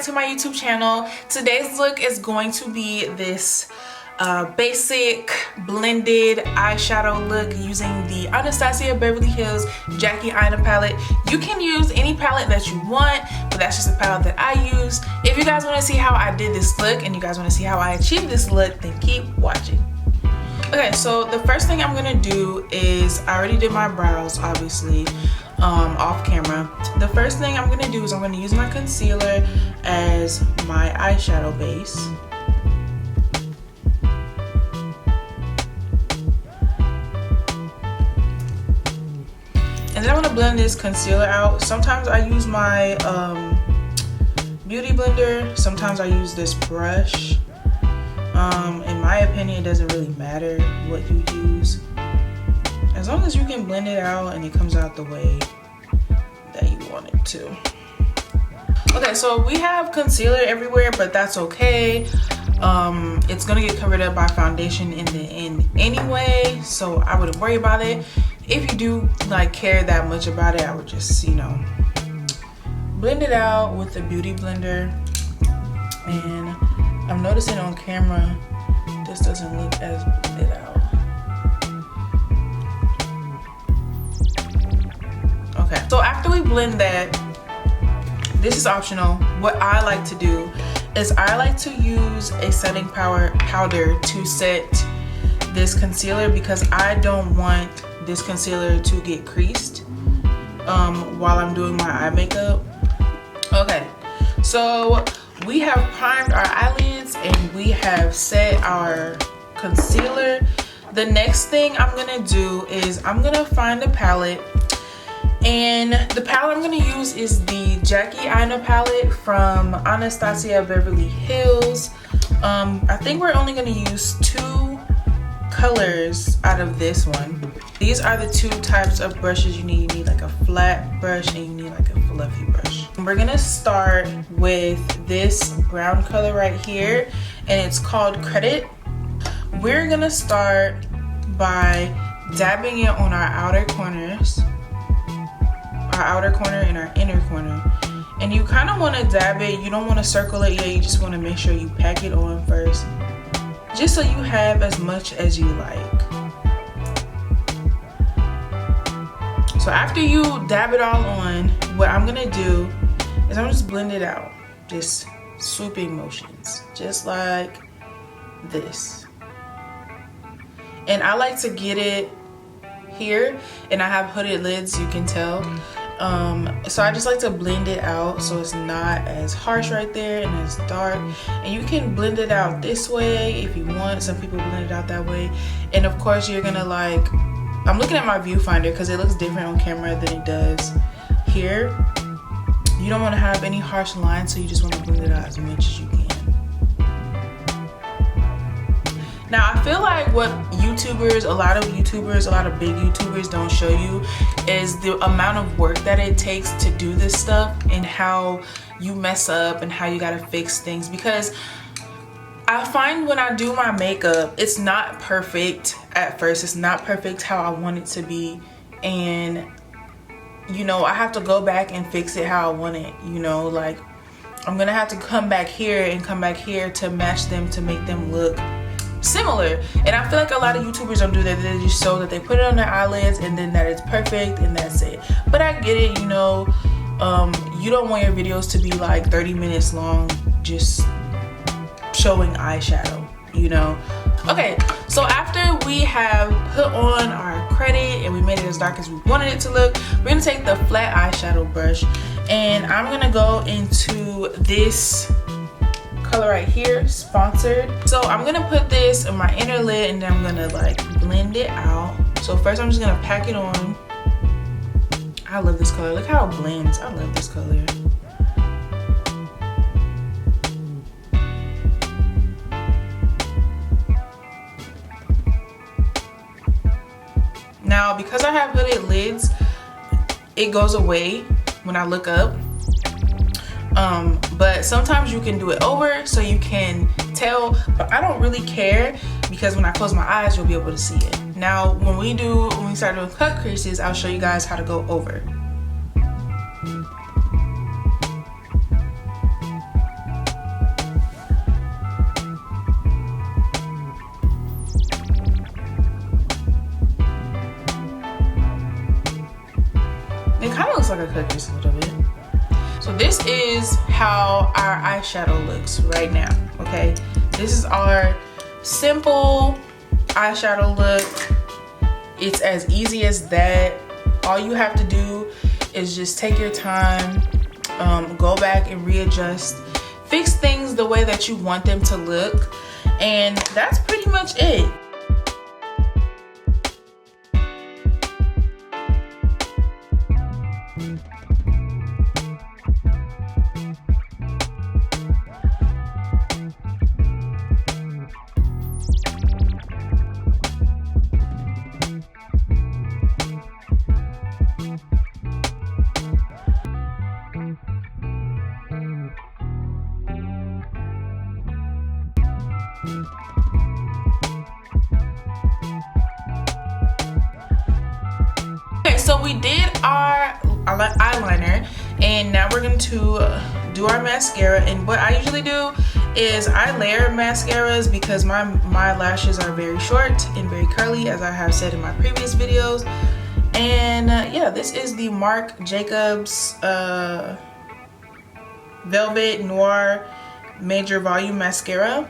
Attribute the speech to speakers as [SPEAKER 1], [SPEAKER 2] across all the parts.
[SPEAKER 1] to my YouTube channel. Today's look is going to be this basic blended eyeshadow look using the Anastasia Beverly Hills Jackie Aina palette. You can use any palette that you want, but that's just the palette that I use. If you guys want to see how I did this look and you guys want to see how I achieved this look, then keep watching. Okay, so the first thing I'm gonna do is, I already did my brows obviously off camera. The first thing I'm gonna do is I'm gonna use my concealer as my eyeshadow base. And then I'm gonna blend this concealer out. Sometimes I use my beauty blender, sometimes I use this brush. In my opinion, it doesn't really matter what you use, as long as you can blend it out and it comes out the way that you want it to. Okay, so we have concealer everywhere, but that's okay. It's gonna get covered up by foundation in the end anyway, so I wouldn't worry about it. If you do like care that much about it, I would just, you know, blend it out with the beauty blender. And I'm noticing on camera this doesn't look as blended out. Okay, so after we blend that, this is optional. What I like to do is I like to use a setting powder to set this concealer, because I don't want this concealer to get creased while I'm doing my eye makeup. Okay, so we have primed our eyelids and we have set our concealer. The next thing I'm gonna do is I'm gonna find a palette, and the palette I'm gonna use is the Jackie Aina palette from Anastasia Beverly Hills. I think we're only gonna use 2 colors out of this one. These are the 2 types of brushes you need. You need like a flat brush and you need like a fluffy brush. We're gonna start with this brown color right here, and it's called Credit. We're gonna start by dabbing it on our outer corners, our outer corner and our inner corner. And you kind of want to dab it, you don't want to circle it yet, you just want to make sure you pack it on first, just so you have as much as you like. So after you dab it all on, what I'm gonna do is I'm just blend it out, just swooping motions, just like this. And I like to get it here, and I have hooded lids, you can tell. So I just like to blend it out so it's not as harsh right there and as dark. And you can blend it out this way if you want. Some people blend it out that way. And of course you're gonna like, I'm looking at my viewfinder because it looks different on camera than it does here. You don't want to have any harsh lines, so you just want to blend it out as much as you can. Now I feel like what YouTubers, a lot of big YouTubers don't show you is the amount of work that it takes to do this stuff, and how you mess up and how you gotta fix things. Because I find when I do my makeup, it's not perfect at first. It's not perfect how I want it to be, and you know, I have to go back and fix it how I want it. You know, like I'm gonna have to come back here and come back here to match them, to make them look similar. And I feel like a lot of YouTubers don't do that. They just show that they put it on their eyelids and then that it's perfect and that's it. But I get it, you know, you don't want your videos to be like 30 minutes long just showing eyeshadow, you know. Okay, so after we have put on our Credit and we made it as dark as we wanted it to look, we're gonna take the flat eyeshadow brush, and I'm gonna go into this color right here, Sponsored. So I'm gonna put this in my inner lid, and then I'm gonna like blend it out. So first I'm just gonna pack it on. I love this color, look how it blends. I love this color. Now because I have hooded lids, it goes away when I look up. But sometimes you can do it over so you can tell, but I don't really care, because when I close my eyes you'll be able to see it. Now when we start doing cut creases, I'll show you guys how to go over. gotta cut this a little bit. So this is how our eyeshadow looks right now, okay? This is our simple eyeshadow look. It's as easy as that. All you have to do is just take your time, go back and readjust, fix things the way that you want them to look, and that's pretty much it. Okay, so we did our eyeliner, and now we're going to do our mascara. And what I usually do is I layer mascaras because my lashes are very short and very curly, as I have said in my previous videos. And yeah, this is the Marc Jacobs Velvet Noir Major Volume Mascara.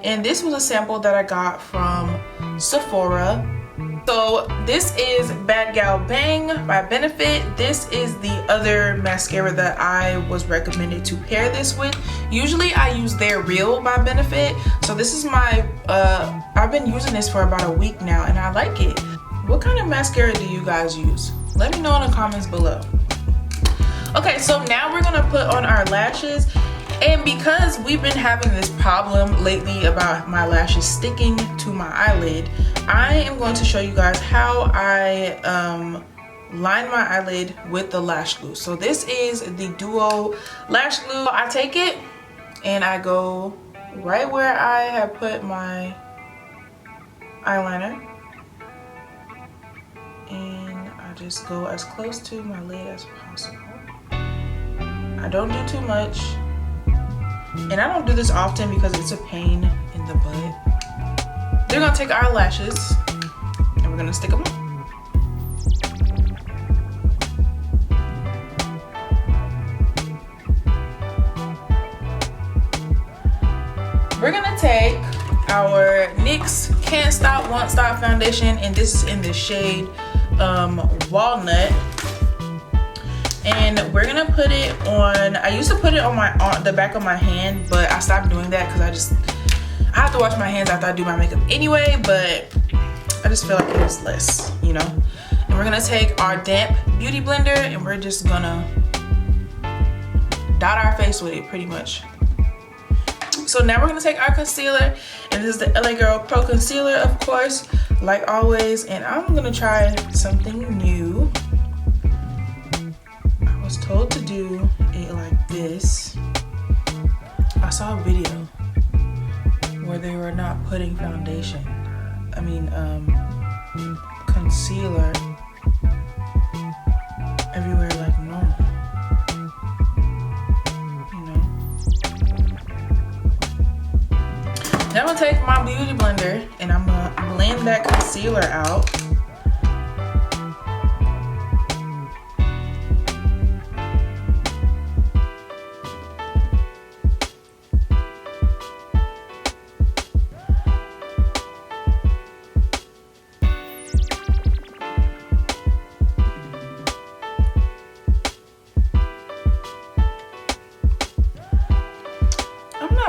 [SPEAKER 1] And this was a sample that I got from Sephora. So this is Bad Gal Bang by Benefit. This is the other mascara that I was recommended to pair this with. Usually I use their Real by Benefit. So this is my, I've been using this for about a week now and I like it. What kind of mascara do you guys use? Let me know in the comments below. Okay, so now we're gonna put on our lashes. And because we've been having this problem lately about my lashes sticking to my eyelid, I am going to show you guys how I line my eyelid with the lash glue. So this is the Duo lash glue. I take it and I go right where I have put my eyeliner. And I just go as close to my lid as possible. I don't do too much. And I don't do this often because it's a pain in the butt. They're gonna take our lashes and we're gonna stick them on. We're gonna take our NYX Can't Stop Won't Stop foundation, and this is in the shade Walnut. And we're gonna put it on, I used to put it on the back of my hand, but I stopped doing that because I have to wash my hands after I do my makeup anyway, but I just feel like it is less, you know? And we're gonna take our damp beauty blender and we're just gonna dot our face with it pretty much. So now we're gonna take our concealer, and this is the LA Girl Pro Concealer, of course, like always, and I'm gonna try something new. I was told to do it like this. I saw a video where they were not putting foundation, concealer everywhere like normal, you know. Now I'm gonna take my beauty blender and I'm gonna blend that concealer out.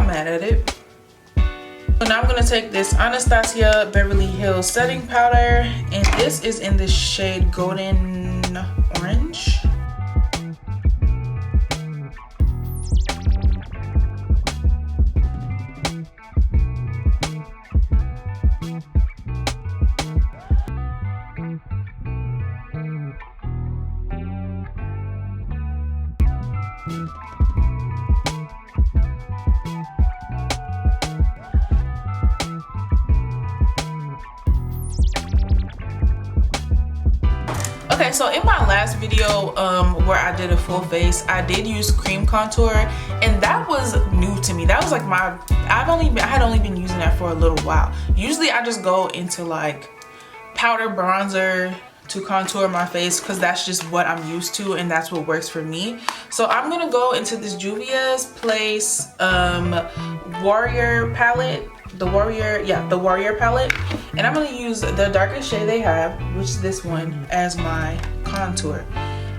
[SPEAKER 1] Mad at it. So now I'm gonna take this Anastasia Beverly Hills setting powder, and this is in the shade Golden Orange. Okay, so in my last video where I did a full face, I did use cream contour, and that was new to me. That was like I had only been using that for a little while. Usually I just go into like powder bronzer to contour my face because that's just what I'm used to and that's what works for me. So I'm gonna go into this Juvia's Place Warrior palette, the Warrior palette, and I'm gonna use the darkest shade they have, which is this one, as my contour.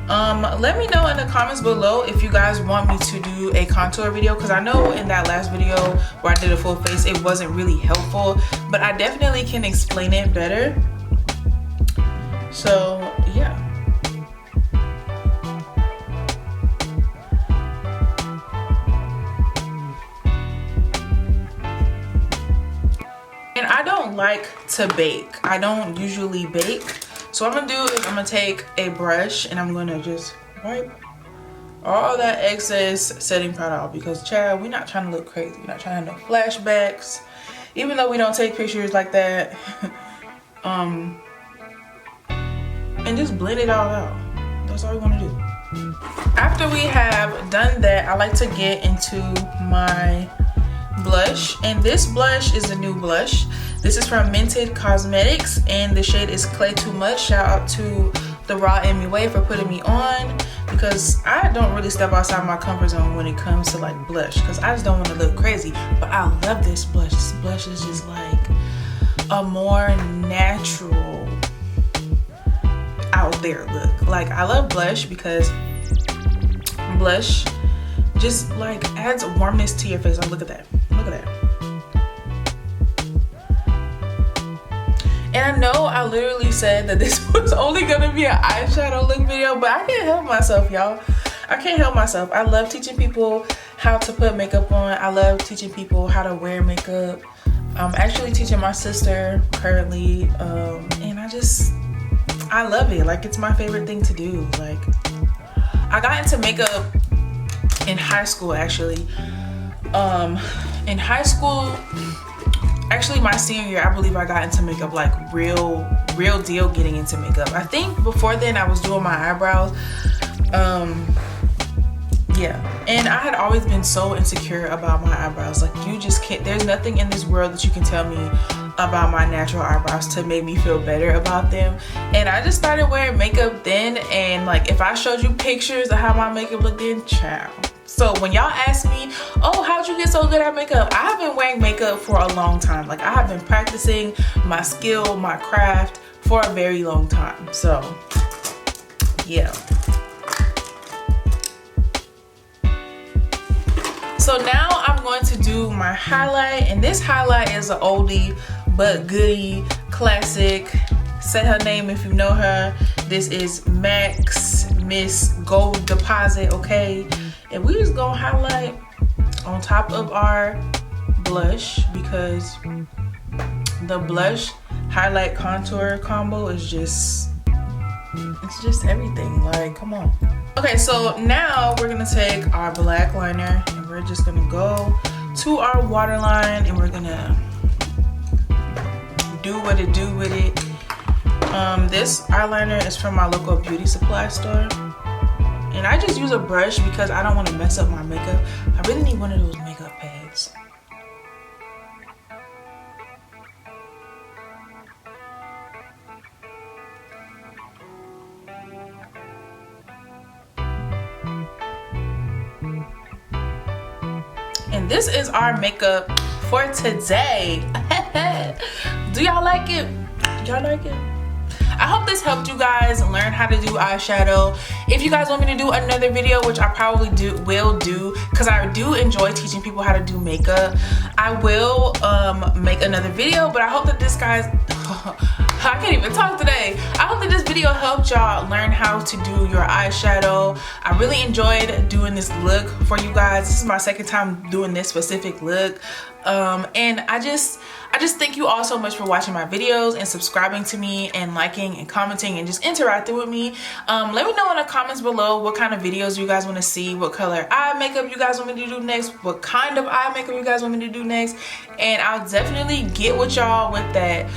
[SPEAKER 1] Let me know in the comments below if you guys want me to do a contour video, because I know in that last video where I did a full face it wasn't really helpful, but I definitely can explain it better. So yeah. And I don't like to bake. I don't usually bake. So what I'm gonna do is I'm gonna take a brush and I'm gonna just wipe all that excess setting powder off, because child, we're not trying to look crazy. We're not trying to have no flashbacks, even though we don't take pictures like that. And just blend it all out. That's all we want to do. After we have done that, I like to get into my blush, and this blush is a new blush. This is from Minted Cosmetics and the shade is Clay Too Much. Shout out to the Raw Amy Way for putting me on, because I don't really step outside my comfort zone when it comes to like blush, because I just don't want to look crazy. But I love this blush. This blush is just like a more natural, out there look. Like, I love blush because blush just like adds warmness to your face. Like, look at that. Look at that. And I know I literally said that this was only gonna be an eyeshadow look video, but I can't help myself, y'all. I can't help myself. I love teaching people how to put makeup on. I love teaching people how to wear makeup. I'm actually teaching my sister currently, and I love it. Like, it's my favorite thing to do. Like, I got into makeup in high school, actually. In high school, actually my senior year, I believe I got into makeup, like real deal getting into makeup. I think before then I was doing my eyebrows. Yeah, and I had always been so insecure about my eyebrows. Like, you just can't, there's nothing in this world that you can tell me about my natural eyebrows to make me feel better about them. And I just started wearing makeup then, and like, if I showed you pictures of how my makeup looked then, child. So when y'all ask me, oh, how'd you get so good at makeup? I have been wearing makeup for a long time. Like, I have been practicing my skill, my craft for a very long time. So yeah. So now I'm going to do my highlight, and this highlight is an oldie but goodie classic. Say her name if you know her. This is Max Miss Gold Deposit, okay? And we just gonna highlight on top of our blush, because the blush highlight contour combo is just, it's just everything. Like, come on. Okay, so now we're gonna take our black liner and we're just gonna go to our waterline and we're gonna do what it do with it. This eyeliner is from my local beauty supply store, and I just use a brush because I don't want to mess up my makeup. I really need one of those makeup pads. And this is our makeup for today. Do y'all like it? Y'all like it? I hope this helped you guys learn how to do eyeshadow. If you guys want me to do another video, which I probably will do, because I do enjoy teaching people how to do makeup, I will make another video. But I hope that this guys, I can't even talk today. I hope that this video helped y'all learn how to do your eyeshadow. I really enjoyed doing this look for you guys. This is my second time doing this specific look. And I just thank you all so much for watching my videos and subscribing to me and liking and commenting and just interacting with me. Let me know in the comments below what kind of videos you guys want to see, what color eye makeup you guys want me to do next, what kind of eye makeup you guys want me to do next, and I'll definitely get with y'all with that.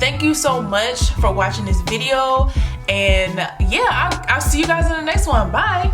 [SPEAKER 1] Thank you so much for watching this video, and yeah, I'll see you guys in the next one. Bye.